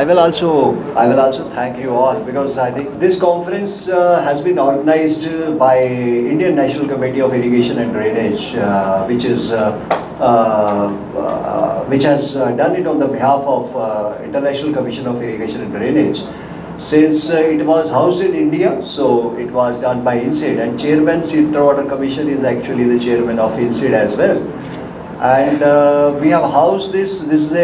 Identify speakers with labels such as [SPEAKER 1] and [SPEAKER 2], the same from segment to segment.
[SPEAKER 1] I will also thank you all, because I think this conference has been organized by Indian National Committee of Irrigation and Drainage, which has done it on the behalf of International Commission of Irrigation and Drainage. Since it was housed in India, so it was done by Icid, and Chairman Water Commission is actually the chairman of Icid as well. And we have housed this. This is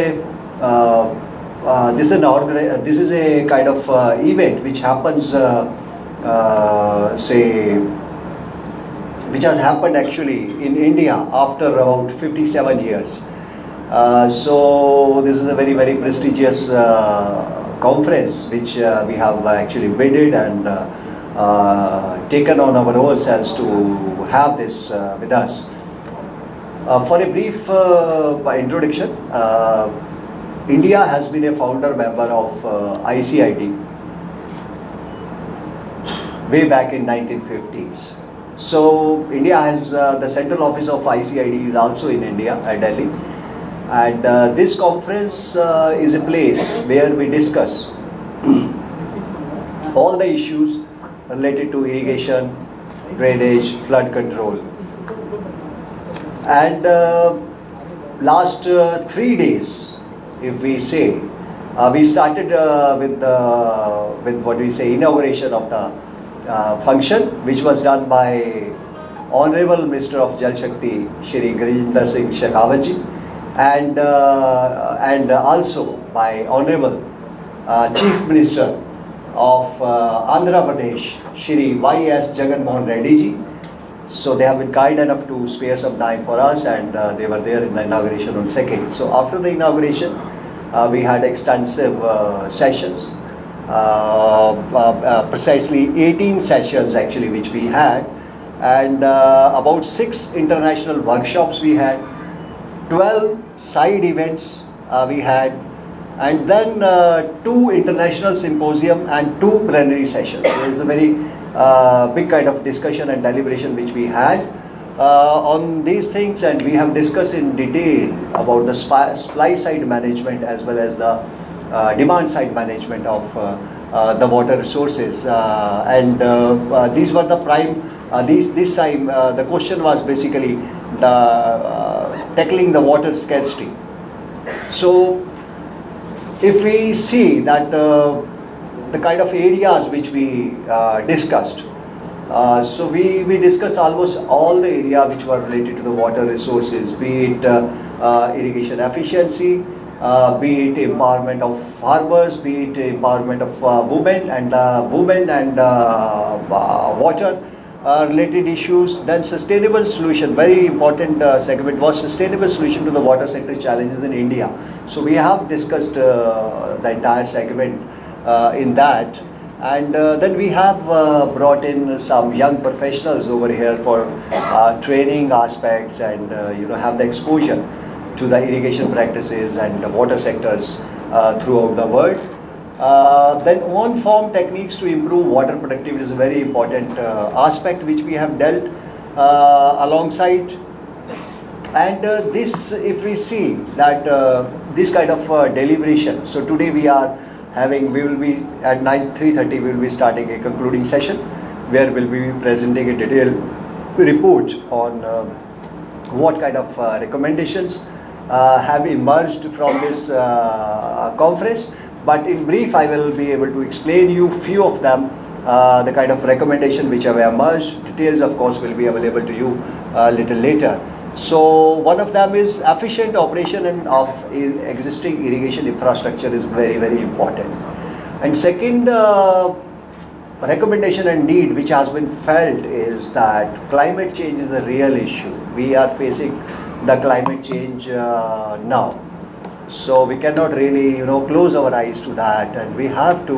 [SPEAKER 1] a kind of event which happens, which has happened actually in India after about 57 years. So this is a very, very prestigious conference which we have actually bidded and taken on our ourselves to have this with us. For a brief introduction, India has been a founder member of Icid way back in 1950s. So India has the central office of Icid is also in India at Delhi, and this conference is a place where we discuss all the issues related to irrigation, drainage, flood control. And last 3 days, if we say, we started with what we say inauguration of the function, which was done by Honorable Minister of Jal Shakti, Shri Girinder Singh Shekhawat ji, and also by Honorable Chief Minister of Andhra Pradesh, Shri Y.S. Jagan Mohan Reddy ji. So they have been kind enough to spare some time for us, and they were there in the inauguration on 2nd. So after the inauguration, we had extensive sessions, precisely 18 sessions actually which we had, and about 6 international workshops we had, 12 side events we had, and then 2 international symposium and 2 plenary sessions. So it's a very big kind of discussion and deliberation which we had on these things, and we have discussed in detail about the supply side management as well as the demand side management of the water resources, and these were the prime. This time the question was basically tackling the water scarcity. So if we see that the kind of areas which we discussed, so we discussed almost all the area which were related to the water resources, be it irrigation efficiency, be it empowerment of farmers, be it empowerment of women and water related issues. Then sustainable solution, very important segment was sustainable solution to the water sector challenges in India. So we have discussed the entire segment in that, and then we have brought in some young professionals over here for training aspects, and have the exposure to the irrigation practices and the water sectors throughout the world. Then on-farm techniques to improve water productivity is a very important aspect which we have dealt alongside. And this, if we see that this kind of deliberation, so today we will be at 3:30 we will be starting a concluding session where we'll be presenting a detailed report on what kind of recommendations have emerged from this conference. But in brief, I will be able to explain you few of them, the kind of recommendation which have emerged. Details, of course, will be available to you a little later. So one of them is efficient operation of existing irrigation infrastructure is very, very important. And second recommendation and need which has been felt is that climate change is a real issue. We are facing the climate change now. So we cannot really, close our eyes to that, and we have to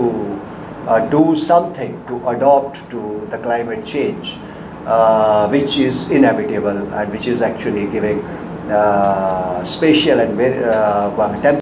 [SPEAKER 1] do something to adopt to the climate change, which is inevitable and which is actually giving spatial and